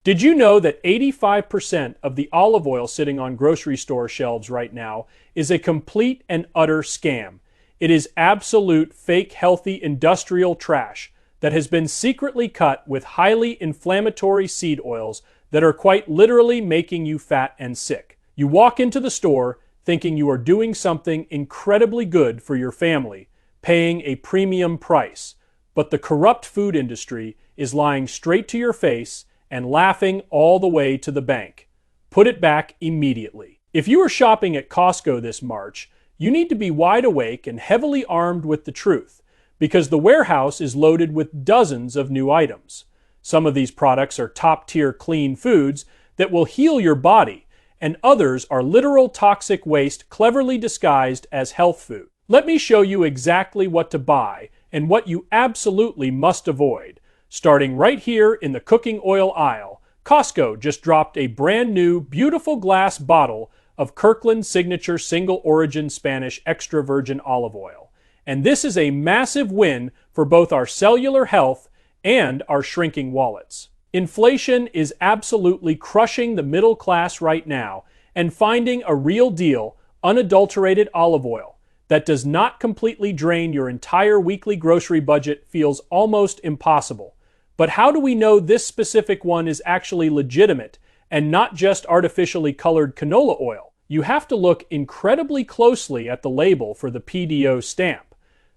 Did you know that 85% of the olive oil sitting on grocery store shelves right now is a complete and utter scam? It is absolute fake healthy industrial trash that has been secretly cut with highly inflammatory seed oils that are quite literally making you fat and sick. You walk into the store thinking you are doing something incredibly good for your family, paying a premium price, but the corrupt food industry is lying straight to your face and laughing all the way to the bank. Put it back immediately. If you are shopping at Costco this March, you need to be wide awake and heavily armed with the truth, because the warehouse is loaded with dozens of new items. Some of these products are top-tier clean foods that will heal your body, and others are literal toxic waste cleverly disguised as health food. Let me show you exactly what to buy and what you absolutely must avoid. Starting right here in the cooking oil aisle, Costco just dropped a brand new, beautiful glass bottle of Kirkland Signature Single Origin Spanish Extra Virgin Olive Oil. And this is a massive win for both our cellular health and our shrinking wallets. Inflation is absolutely crushing the middle class right now, and finding a real deal, unadulterated olive oil that does not completely drain your entire weekly grocery budget feels almost impossible. But how do we know this specific one is actually legitimate and not just artificially colored canola oil? You have to look incredibly closely at the label for the PDO stamp.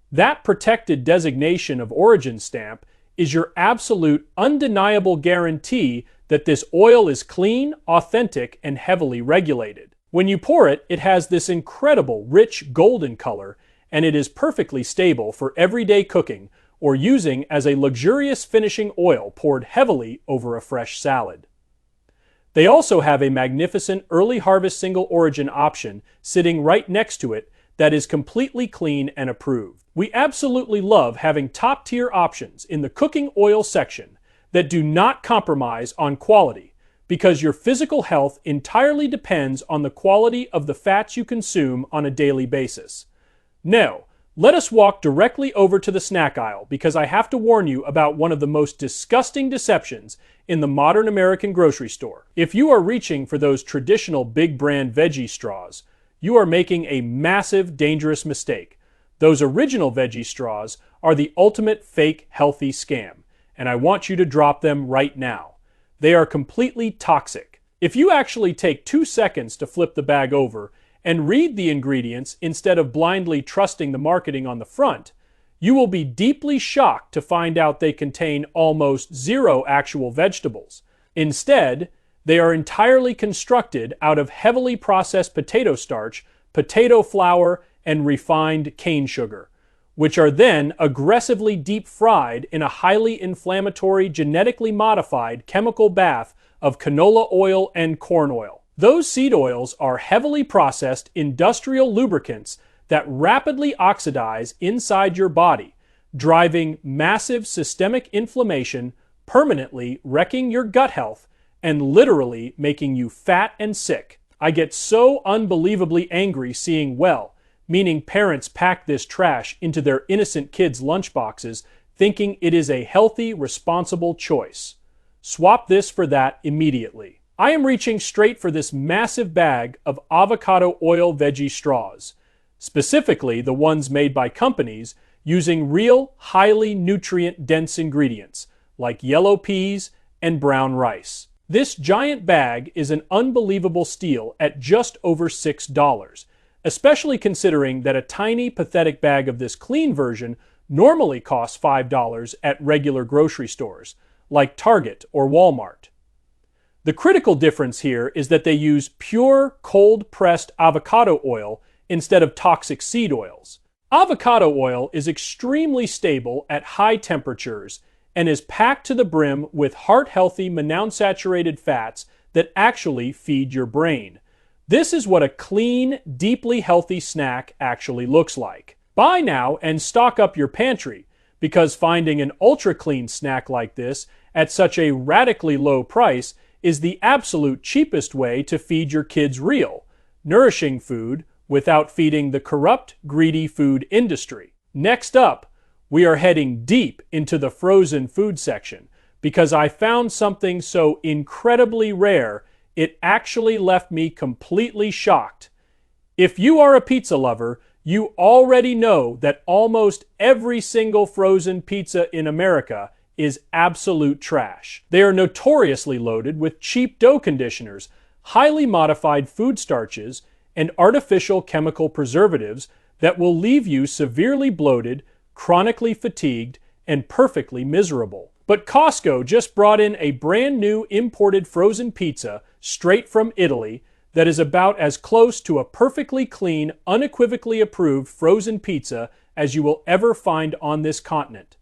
That protected designation of origin stamp is your absolute, undeniable guarantee that this oil is clean, authentic, and heavily regulated. When you pour it, it has this incredible, rich golden color, and it is perfectly stable for everyday cooking or using as a luxurious finishing oil poured heavily over a fresh salad. They also have a magnificent early harvest single origin option sitting right next to it that is completely clean and approved. We absolutely love having top-tier options in the cooking oil section that do not compromise on quality, because your physical health entirely depends on the quality of the fats you consume on a daily basis. Now, let us walk directly over to the snack aisle, because I have to warn you about one of the most disgusting deceptions in the modern American grocery store. If you are reaching for those traditional big brand Veggie straws, you are making a massive, dangerous mistake. Those original Veggie straws are the ultimate fake healthy scam, and I want you to drop them right now. They are completely toxic. If you actually take 2 seconds to flip the bag over and read the ingredients instead of blindly trusting the marketing on the front, you will be deeply shocked to find out they contain almost zero actual vegetables. Instead, they are entirely constructed out of heavily processed potato starch, potato flour, and refined cane sugar, which are then aggressively deep fried in a highly inflammatory, genetically modified chemical bath of canola oil and corn oil. Those seed oils are heavily processed industrial lubricants that rapidly oxidize inside your body, driving massive systemic inflammation, permanently wrecking your gut health, and literally making you fat and sick. I get so unbelievably angry seeing meaning parents pack this trash into their innocent kids' lunchboxes thinking it is a healthy, responsible choice. Swap this for that immediately. I am reaching straight for this massive bag of avocado oil Veggie straws, specifically the ones made by companies using real, highly nutrient-dense ingredients like yellow peas and brown rice. This giant bag is an unbelievable steal at just over $6, especially considering that a tiny, pathetic bag of this clean version normally costs $5 at regular grocery stores, like Target or Walmart. The critical difference here is that they use pure, cold-pressed avocado oil instead of toxic seed oils. Avocado oil is extremely stable at high temperatures and is packed to the brim with heart-healthy monounsaturated fats that actually feed your brain. This is what a clean, deeply healthy snack actually looks like. Buy now and stock up your pantry, because finding an ultra-clean snack like this at such a radically low price is the absolute cheapest way to feed your kids real, nourishing food without feeding the corrupt, greedy food industry. Next up, we are heading deep into the frozen food section, because I found something so incredibly rare, it actually left me completely shocked. If you are a pizza lover, you already know that almost every single frozen pizza in America is absolute trash. They are notoriously loaded with cheap dough conditioners, highly modified food starches, and artificial chemical preservatives that will leave you severely bloated, chronically fatigued, and perfectly miserable. But Costco just brought in a brand new imported frozen pizza straight from Italy that is about as close to a perfectly clean, unequivocally approved frozen pizza as you will ever find on this continent.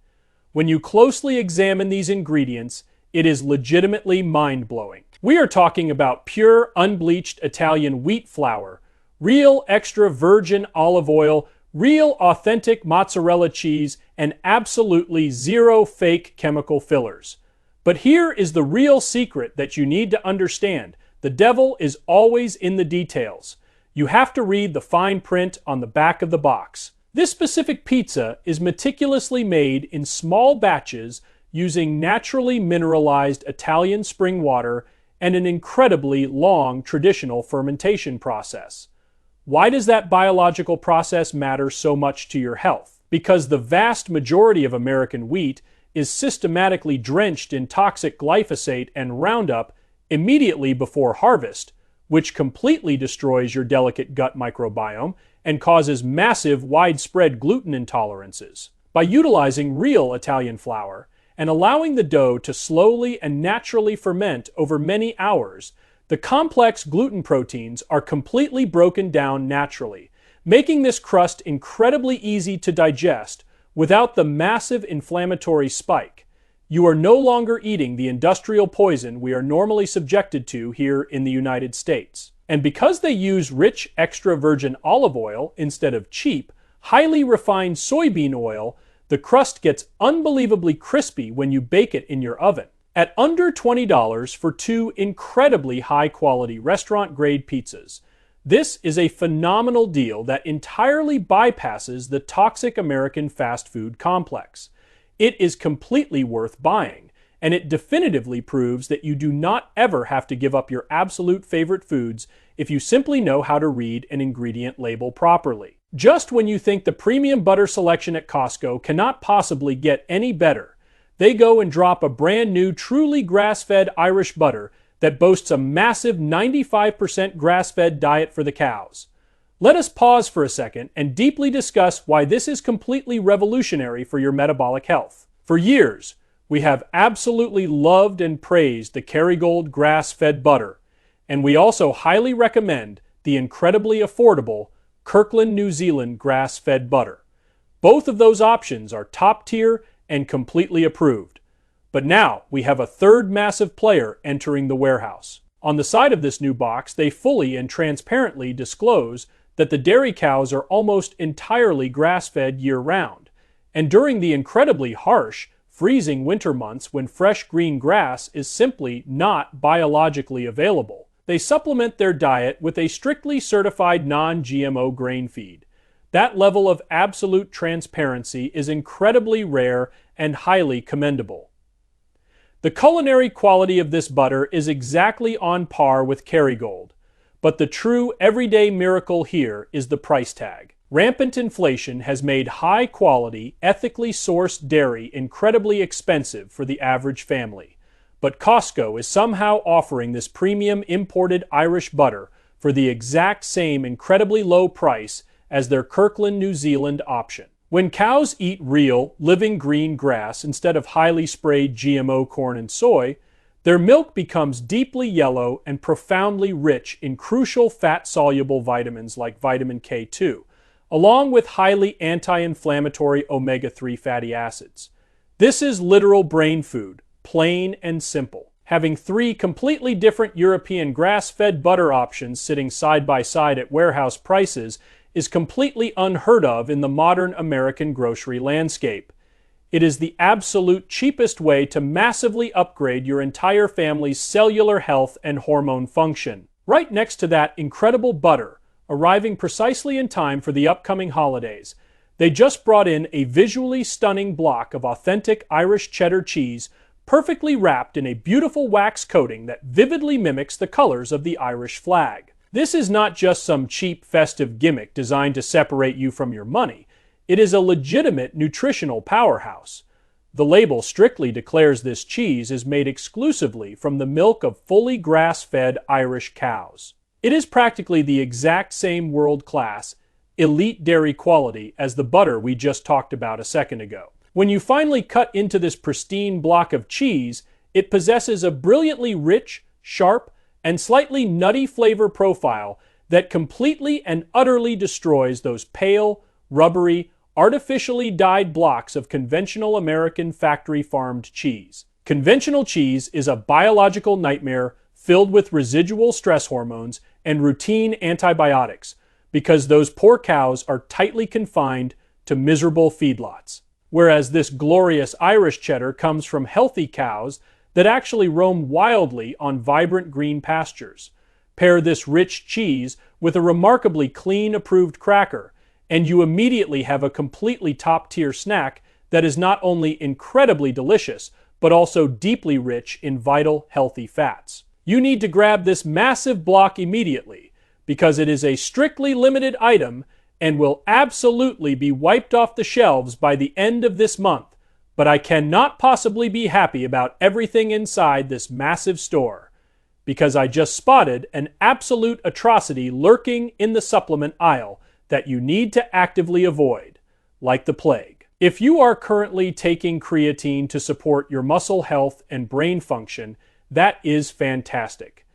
When you closely examine these ingredients, it is legitimately mind-blowing. We are talking about pure, unbleached Italian wheat flour, real extra virgin olive oil, real authentic mozzarella cheese, and absolutely zero fake chemical fillers. But here is the real secret that you need to understand. The devil is always in the details. You have to read the fine print on the back of the box. This specific pizza is meticulously made in small batches using naturally mineralized Italian spring water and an incredibly long traditional fermentation process. Why does that biological process matter so much to your health? Because the vast majority of American wheat is systematically drenched in toxic glyphosate and Roundup immediately before harvest, which completely destroys your delicate gut microbiome and causes massive widespread gluten intolerances. By utilizing real Italian flour and allowing the dough to slowly and naturally ferment over many hours, the complex gluten proteins are completely broken down naturally, making this crust incredibly easy to digest without the massive inflammatory spike. You are no longer eating the industrial poison we are normally subjected to here in the United States. And because they use rich extra virgin olive oil instead of cheap, highly refined soybean oil, the crust gets unbelievably crispy when you bake it in your oven. At under $20 for two incredibly high-quality restaurant-grade pizzas, this is a phenomenal deal that entirely bypasses the toxic American fast food complex. It is completely worth buying, and it definitively proves that you do not ever have to give up your absolute favorite foods if you simply know how to read an ingredient label properly. Just when you think the premium butter selection at Costco cannot possibly get any better, they go and drop a brand new, truly grass-fed Irish butter that boasts a massive 95% grass-fed diet for the cows. Let us pause for a second and deeply discuss why this is completely revolutionary for your metabolic health. For years, we have absolutely loved and praised the Kerrygold grass-fed butter, and we also highly recommend the incredibly affordable Kirkland New Zealand grass-fed butter. Both of those options are top tier and completely approved. But now we have a third massive player entering the warehouse. On the side of this new box, they fully and transparently disclose that the dairy cows are almost entirely grass-fed year-round, and during the incredibly harsh, freezing winter months when fresh green grass is simply not biologically available, they supplement their diet with a strictly certified non-GMO grain feed. That level of absolute transparency is incredibly rare and highly commendable. The culinary quality of this butter is exactly on par with Kerrygold, but the true everyday miracle here is the price tag. Rampant inflation has made high-quality, ethically sourced dairy incredibly expensive for the average family, but Costco is somehow offering this premium imported Irish butter for the exact same incredibly low price as their Kirkland New Zealand option. When cows eat real, living green grass instead of highly sprayed GMO corn and soy, their milk becomes deeply yellow and profoundly rich in crucial fat-soluble vitamins like vitamin K2, along with highly anti-inflammatory omega-3 fatty acids. This is literal brain food, plain and simple. Having three completely different European grass-fed butter options sitting side by side at warehouse prices is completely unheard of in the modern American grocery landscape. It is the absolute cheapest way to massively upgrade your entire family's cellular health and hormone function. Right next to that incredible butter, arriving precisely in time for the upcoming holidays, they just brought in a visually stunning block of authentic Irish cheddar cheese perfectly wrapped in a beautiful wax coating that vividly mimics the colors of the Irish flag. This is not just some cheap festive gimmick designed to separate you from your money. It is a legitimate nutritional powerhouse. The label strictly declares this cheese is made exclusively from the milk of fully grass-fed Irish cows. It is practically the exact same world-class, elite dairy quality as the butter we just talked about a second ago. When you finally cut into this pristine block of cheese, it possesses a brilliantly rich, sharp, and slightly nutty flavor profile that completely and utterly destroys those pale, rubbery, artificially dyed blocks of conventional American factory-farmed cheese. Conventional cheese is a biological nightmare filled with residual stress hormones and routine antibiotics because those poor cows are tightly confined to miserable feedlots. Whereas this glorious Irish cheddar comes from healthy cows that actually roam wildly on vibrant green pastures. Pair this rich cheese with a remarkably clean approved cracker, and you immediately have a completely top-tier snack that is not only incredibly delicious, but also deeply rich in vital, healthy fats. You need to grab this massive block immediately, because it is a strictly limited item and will absolutely be wiped off the shelves by the end of this month. But I cannot possibly be happy about everything inside this massive store, because I just spotted an absolute atrocity lurking in the supplement aisle that you need to actively avoid, like the plague. If you are currently taking creatine to support your muscle health and brain function, that is fantastic.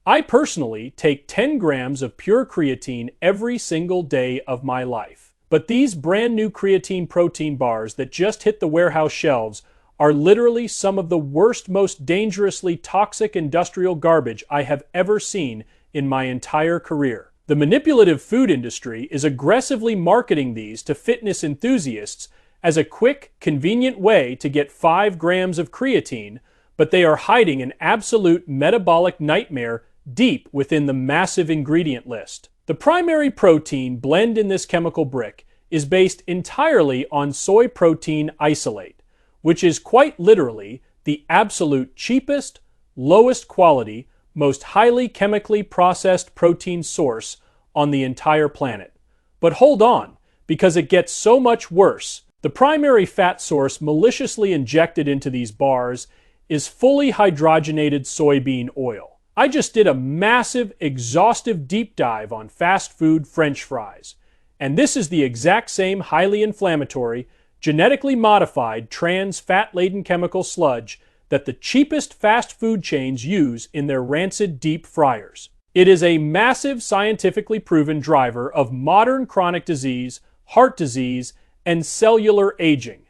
I personally take 10 grams of pure creatine every single day of my life. But these brand new creatine protein bars that just hit the warehouse shelves are literally some of the worst, most dangerously toxic industrial garbage I have ever seen in my entire career. The manipulative food industry is aggressively marketing these to fitness enthusiasts as a quick, convenient way to get 5 grams of creatine, but they are hiding an absolute metabolic nightmare deep within the massive ingredient list. The primary protein blend in this chemical brick is based entirely on soy protein isolate, which is quite literally the absolute cheapest, lowest quality, most highly chemically processed protein source on the entire planet. But hold on, because it gets so much worse. The primary fat source maliciously injected into these bars is fully hydrogenated soybean oil. I just did a massive, exhaustive deep dive on fast food French fries, and this is the exact same highly inflammatory, genetically modified, trans fat-laden chemical sludge that the cheapest fast food chains use in their rancid deep fryers. It is a massive, scientifically proven driver of modern chronic disease, heart disease, and cellular aging.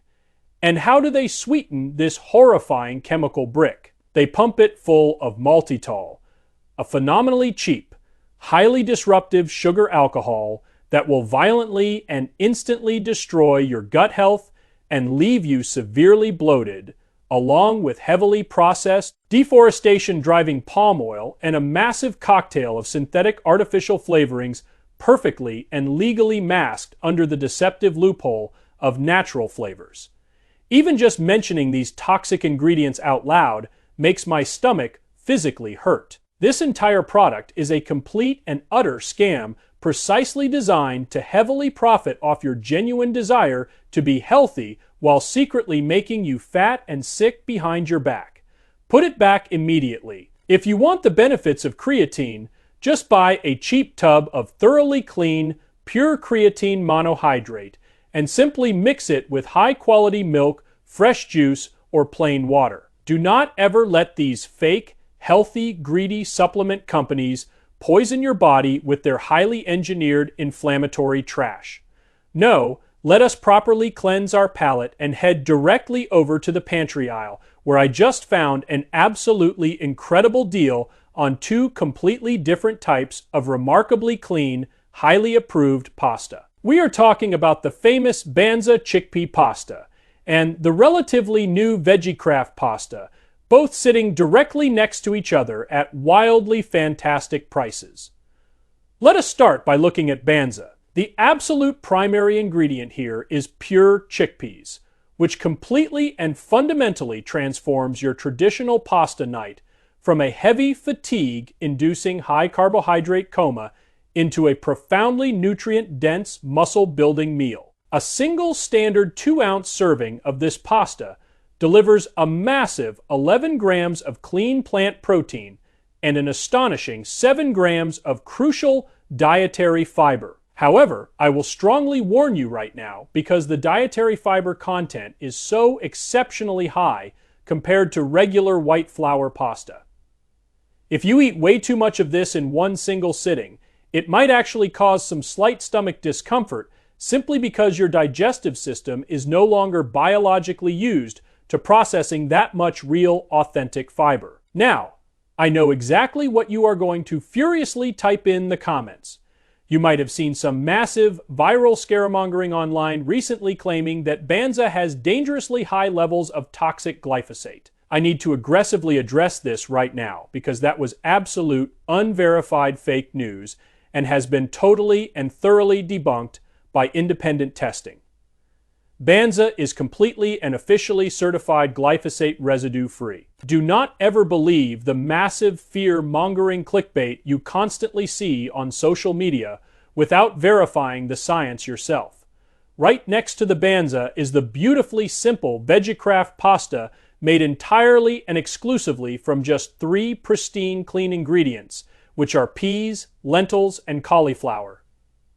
And how do they sweeten this horrifying chemical brick? They pump it full of maltitol, a phenomenally cheap, highly disruptive sugar alcohol that will violently and instantly destroy your gut health and leave you severely bloated, along with heavily processed, deforestation-driving palm oil and a massive cocktail of synthetic artificial flavorings perfectly and legally masked under the deceptive loophole of natural flavors. Even just mentioning these toxic ingredients out loud makes my stomach physically hurt. This entire product is a complete and utter scam precisely designed to heavily profit off your genuine desire to be healthy while secretly making you fat and sick behind your back. Put it back immediately. If you want the benefits of creatine, just buy a cheap tub of thoroughly clean, pure creatine monohydrate and simply mix it with high-quality milk, fresh juice, or plain water. Do not ever let these fake, healthy, greedy supplement companies poison your body with their highly engineered inflammatory trash. No, let us properly cleanse our palate and head directly over to the pantry aisle, where I just found an absolutely incredible deal on 2 completely different types of remarkably clean, highly approved pasta. We are talking about the famous Banza chickpea pasta and the relatively new Veggie pasta, both sitting directly next to each other at wildly fantastic prices. Let us start by looking at Banza. The absolute primary ingredient here is pure chickpeas, which completely and fundamentally transforms your traditional pasta night from a heavy fatigue-inducing high-carbohydrate coma into a profoundly nutrient-dense, muscle-building meal. A single standard 2-ounce serving of this pasta delivers a massive 11 grams of clean plant protein and an astonishing 7 grams of crucial dietary fiber. However, I will strongly warn you right now, because the dietary fiber content is so exceptionally high compared to regular white flour pasta. If you eat way too much of this in one single sitting, it might actually cause some slight stomach discomfort simply because your digestive system is no longer biologically used to processing that much real, authentic fiber. Now, I know exactly what you are going to furiously type in the comments. You might have seen some massive viral scaremongering online recently claiming that Banza has dangerously high levels of toxic glyphosate. I need to aggressively address this right now because that was absolute, unverified fake news and has been totally and thoroughly debunked by independent testing. Banza is completely and officially certified glyphosate residue-free. Do not ever believe the massive fear-mongering clickbait you constantly see on social media without verifying the science yourself. Right next to the Banza is the beautifully simple Veggie pasta made entirely and exclusively from just 3 pristine clean ingredients, which are peas, lentils, and cauliflower.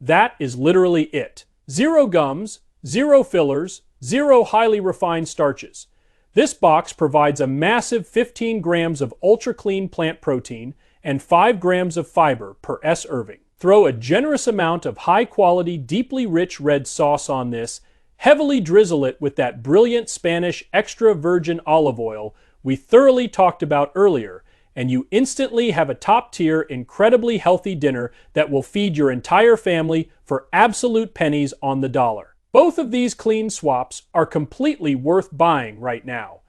That is literally it. 0 gums, 0 fillers, 0 highly refined starches. This box provides a massive 15 grams of ultra-clean plant protein and 5 grams of fiber per serving. Throw a generous amount of high-quality, deeply rich red sauce on this, heavily drizzle it with that brilliant Spanish extra virgin olive oil we thoroughly talked about earlier, and you instantly have a top-tier, incredibly healthy dinner that will feed your entire family for absolute pennies on the dollar. Both of these clean swaps are completely worth buying right now.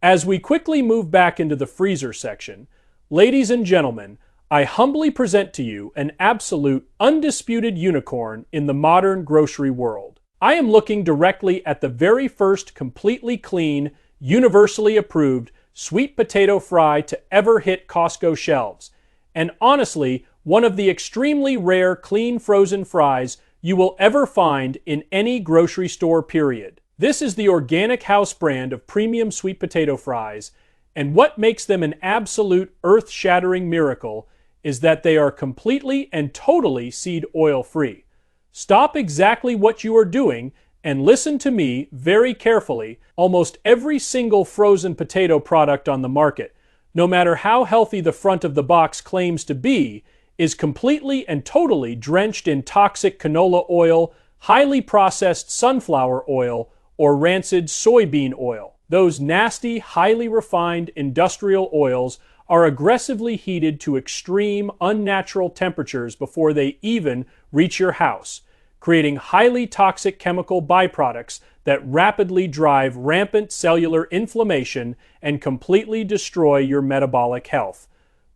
As we quickly move back into the freezer section, ladies and gentlemen, I humbly present to you an absolute, undisputed unicorn in the modern grocery world. I am looking directly at the very first completely clean, universally approved sweet potato fry to ever hit Costco shelves, and honestly, one of the extremely rare clean frozen fries you will ever find in any grocery store, period. This is the Organic House brand of premium sweet potato fries, and what makes them an absolute earth-shattering miracle is that they are completely and totally seed oil-free. Stop exactly what you are doing and listen to me very carefully. Almost every single frozen potato product on the market, no matter how healthy the front of the box claims to be, is completely and totally drenched in toxic canola oil, highly processed sunflower oil, or rancid soybean oil. Those nasty, highly refined industrial oils are aggressively heated to extreme, unnatural temperatures before they even reach your house, creating highly toxic chemical byproducts that rapidly drive rampant cellular inflammation and completely destroy your metabolic health.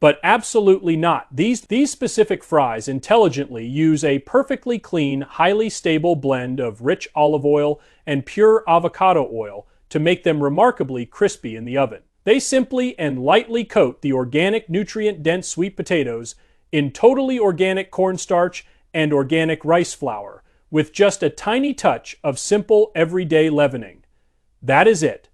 But absolutely not. These specific fries intelligently use a perfectly clean, highly stable blend of rich olive oil and pure avocado oil to make them remarkably crispy in the oven. They simply and lightly coat the organic, nutrient-dense sweet potatoes in totally organic cornstarch and organic rice flour with just a tiny touch of simple, everyday leavening. That is it.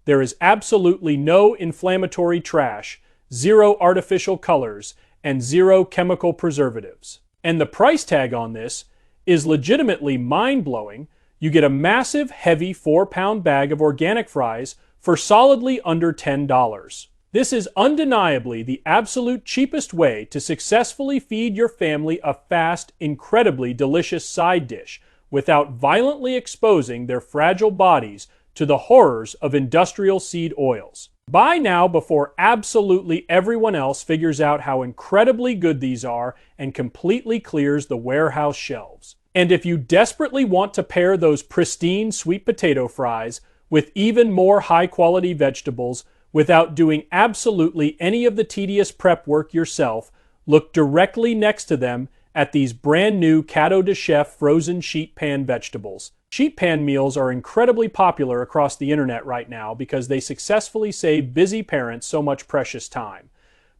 There is absolutely no inflammatory trash, 0 artificial colors, and 0 chemical preservatives. And the price tag on this is legitimately mind-blowing. You get a massive, heavy 4-pound bag of organic fries for solidly under $10. This is undeniably the absolute cheapest way to successfully feed your family a fast, incredibly delicious side dish without violently exposing their fragile bodies to the horrors of industrial seed oils. Buy now before absolutely everyone else figures out how incredibly good these are and completely clears the warehouse shelves. And if you desperately want to pair those pristine sweet potato fries with even more high-quality vegetables without doing absolutely any of the tedious prep work yourself, look directly next to them at these brand new Cadeau de Chef frozen sheet pan vegetables. Cheap pan meals are incredibly popular across the internet right now because they successfully save busy parents so much precious time.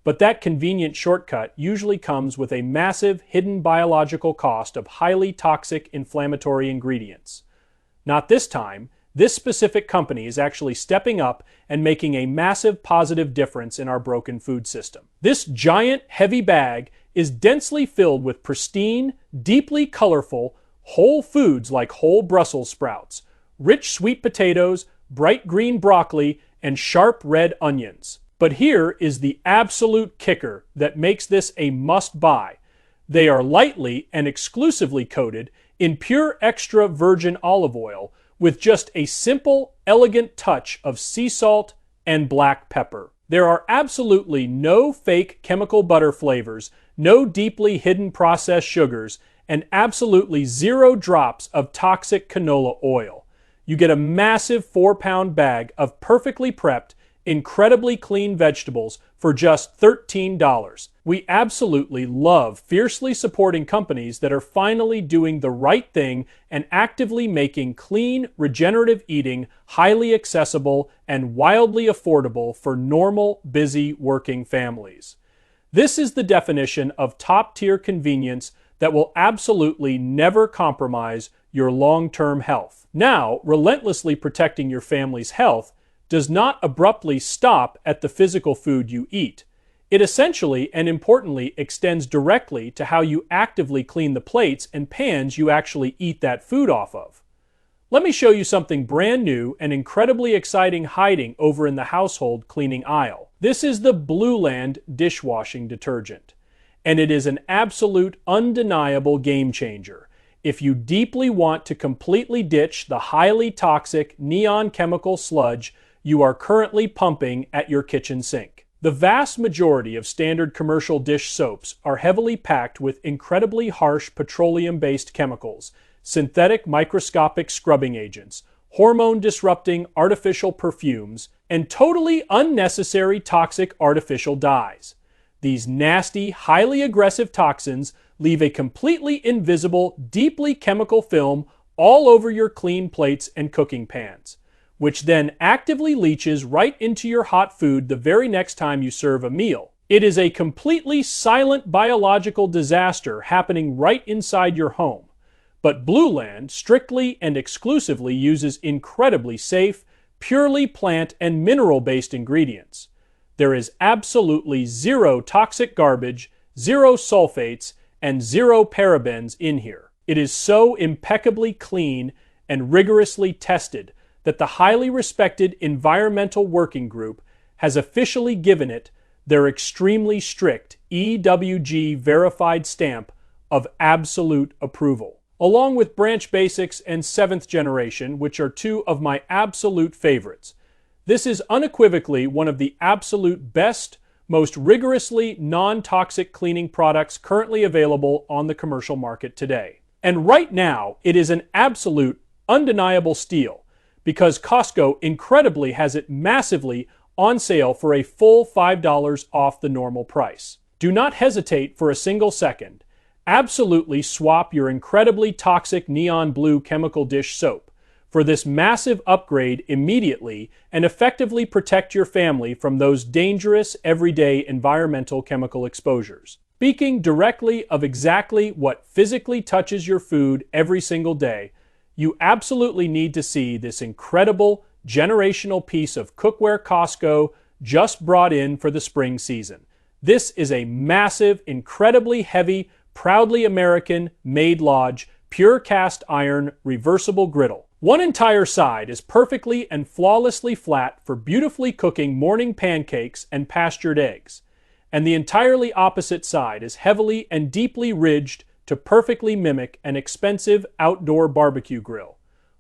But that convenient shortcut usually comes with a massive hidden biological cost of highly toxic inflammatory ingredients. Not this time. This specific company is actually stepping up and making a massive positive difference in our broken food system. This giant, heavy bag is densely filled with pristine, deeply colorful, whole foods like whole Brussels sprouts, rich sweet potatoes, bright green broccoli, and sharp red onions. But here is the absolute kicker that makes this a must-buy. They are lightly and exclusively coated in pure extra virgin olive oil with just a simple, elegant touch of sea salt and black pepper. There are absolutely no fake chemical butter flavors, no deeply hidden processed sugars, and absolutely 0 drops of toxic canola oil. You get a massive 4-pound bag of perfectly prepped, incredibly clean vegetables for just $13. We absolutely love fiercely supporting companies that are finally doing the right thing and actively making clean, regenerative eating highly accessible and wildly affordable for normal, busy, working families. This is the definition of top-tier convenience that will absolutely never compromise your long-term health. Now, relentlessly protecting your family's health does not abruptly stop at the physical food you eat. It essentially and importantly extends directly to how you actively clean the plates and pans you actually eat that food off of. Let me show you something brand new and incredibly exciting hiding over in the household cleaning aisle. This is the Blueland dishwashing detergent, and it is an absolute undeniable game changer if you deeply want to completely ditch the highly toxic neon chemical sludge you are currently pumping at your kitchen sink. The vast majority of standard commercial dish soaps are heavily packed with incredibly harsh petroleum-based chemicals, synthetic microscopic scrubbing agents, hormone-disrupting artificial perfumes, and totally unnecessary toxic artificial dyes. These nasty, highly aggressive toxins leave a completely invisible, deeply chemical film all over your clean plates and cooking pans, which then actively leaches right into your hot food the very next time you serve a meal. It is a completely silent biological disaster happening right inside your home. But Blueland strictly and exclusively uses incredibly safe, purely plant and mineral-based ingredients. There is absolutely 0 toxic garbage, 0 sulfates, and 0 parabens in here. It is so impeccably clean and rigorously tested that the highly respected Environmental Working Group has officially given it their extremely strict EWG verified stamp of absolute approval. Along with Branch Basics and 7th Generation, which are 2 of my absolute favorites. This is unequivocally one of the absolute best, most rigorously non-toxic cleaning products currently available on the commercial market today. And right now, it is an absolute, undeniable steal, because Costco incredibly has it massively on sale for a full $5 off the normal price. Do not hesitate for a single second. Absolutely swap your incredibly toxic neon blue chemical dish soap for this massive upgrade immediately and effectively protect your family from those dangerous everyday environmental chemical exposures. Speaking directly of exactly what physically touches your food every single day, you absolutely need to see this incredible generational piece of cookware Costco just brought in for the spring season. This is a massive, incredibly heavy, proudly American, made Lodge, pure cast iron, reversible griddle. One entire side is perfectly and flawlessly flat for beautifully cooking morning pancakes and pastured eggs, and the entirely opposite side is heavily and deeply ridged to perfectly mimic an expensive outdoor barbecue grill.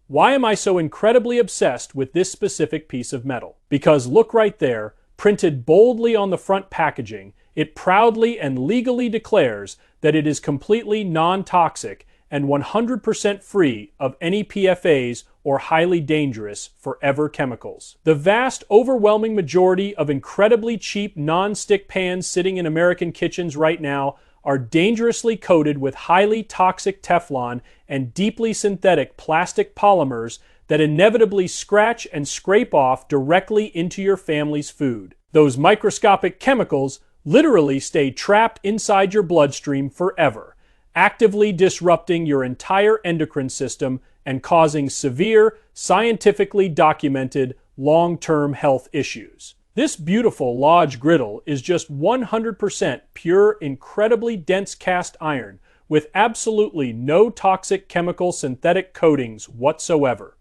Why am I so incredibly obsessed with this specific piece of metal? Because look right there, printed boldly on the front packaging, it proudly and legally declares that it is completely non-toxic and 100% free of any PFAs or highly dangerous forever chemicals. The vast, overwhelming majority of incredibly cheap non-stick pans sitting in American kitchens right now are dangerously coated with highly toxic Teflon and deeply synthetic plastic polymers that inevitably scratch and scrape off directly into your family's food. Those microscopic chemicals literally stay trapped inside your bloodstream forever, actively disrupting your entire endocrine system and causing severe, scientifically documented, long-term health issues. This beautiful Lodge griddle is just 100% pure, incredibly dense cast iron with absolutely no toxic chemical synthetic coatings whatsoever.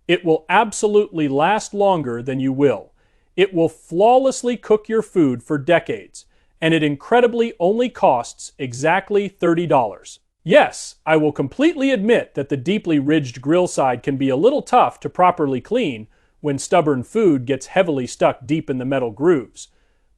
It will absolutely last longer than you will. It will flawlessly cook your food for decades, and it incredibly only costs exactly $30. Yes, I will completely admit that the deeply ridged grill side can be a little tough to properly clean when stubborn food gets heavily stuck deep in the metal grooves.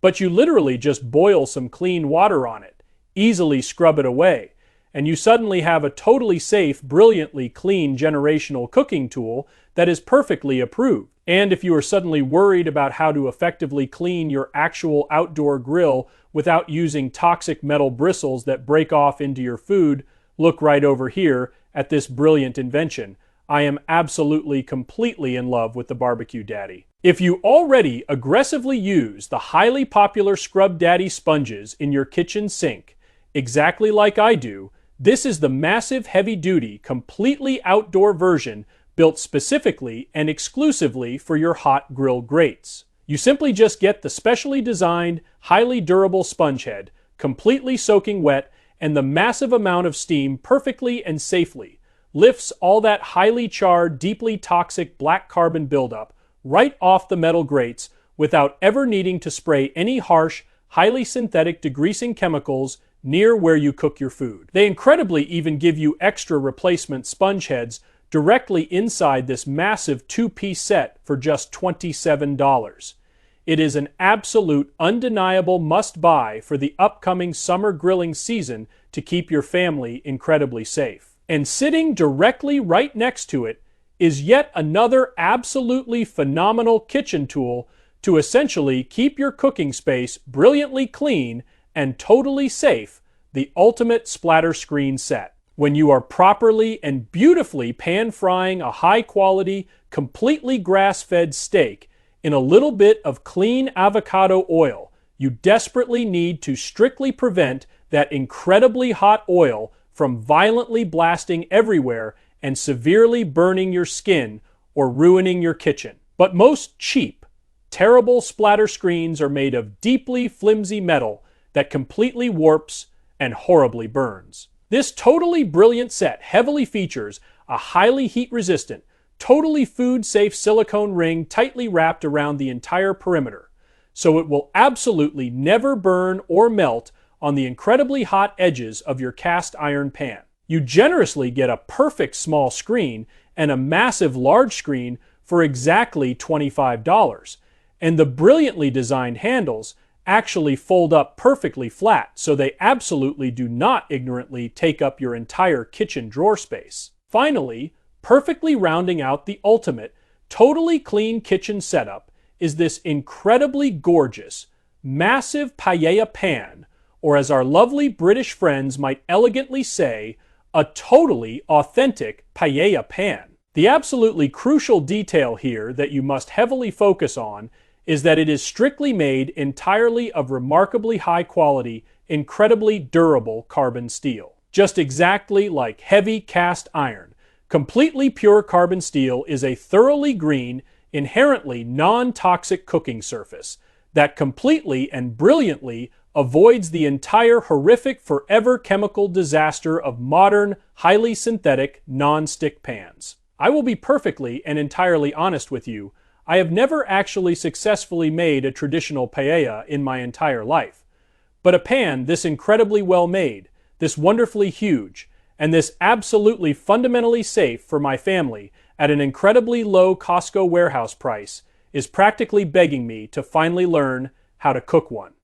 But you literally just boil some clean water on it, easily scrub it away, and you suddenly have a totally safe, brilliantly clean generational cooking tool that is perfectly approved. And if you are suddenly worried about how to effectively clean your actual outdoor grill without using toxic metal bristles that break off into your food, look right over here at this brilliant invention. I am absolutely completely in love with the Barbecue Daddy. If you already aggressively use the highly popular Scrub Daddy sponges in your kitchen sink, exactly like I do, this is the massive heavy-duty, completely outdoor version built specifically and exclusively for your hot grill grates. You simply just get the specially designed, highly durable sponge head, completely soaking wet, and the massive amount of steam perfectly and safely lifts all that highly charred, deeply toxic black carbon buildup right off the metal grates without ever needing to spray any harsh, highly synthetic degreasing chemicals near where you cook your food. They incredibly even give you extra replacement sponge heads directly inside this massive two-piece set for just $27. It is an absolute, undeniable must-buy for the upcoming summer grilling season to keep your family incredibly safe. And sitting directly right next to it is yet another absolutely phenomenal kitchen tool to essentially keep your cooking space brilliantly clean and totally safe, the ultimate splatter screen set. When you are properly and beautifully pan-frying a high-quality, completely grass-fed steak in a little bit of clean avocado oil, you desperately need to strictly prevent that incredibly hot oil from violently blasting everywhere and severely burning your skin or ruining your kitchen. But most cheap, terrible splatter screens are made of deeply flimsy metal that completely warps and horribly burns. This totally brilliant set heavily features a highly heat-resistant, totally food-safe silicone ring tightly wrapped around the entire perimeter, so it will absolutely never burn or melt on the incredibly hot edges of your cast iron pan. You generously get a perfect small screen and a massive large screen for exactly $25. And the brilliantly designed handles actually fold up perfectly flat, so they absolutely do not ignorantly take up your entire kitchen drawer space. Finally, perfectly rounding out the ultimate, totally clean kitchen setup is this incredibly gorgeous, massive paella pan, or as our lovely British friends might elegantly say, a totally authentic paella pan. The absolutely crucial detail here that you must heavily focus on is that it is strictly made entirely of remarkably high quality, incredibly durable carbon steel. Just exactly like heavy cast iron, completely pure carbon steel is a thoroughly green, inherently non-toxic cooking surface that completely and brilliantly avoids the entire horrific forever chemical disaster of modern, highly synthetic, non-stick pans. I will be perfectly and entirely honest with you, I have never actually successfully made a traditional paella in my entire life. But a pan this incredibly well made, this wonderfully huge, and this absolutely fundamentally safe for my family at an incredibly low Costco warehouse price is practically begging me to finally learn how to cook one.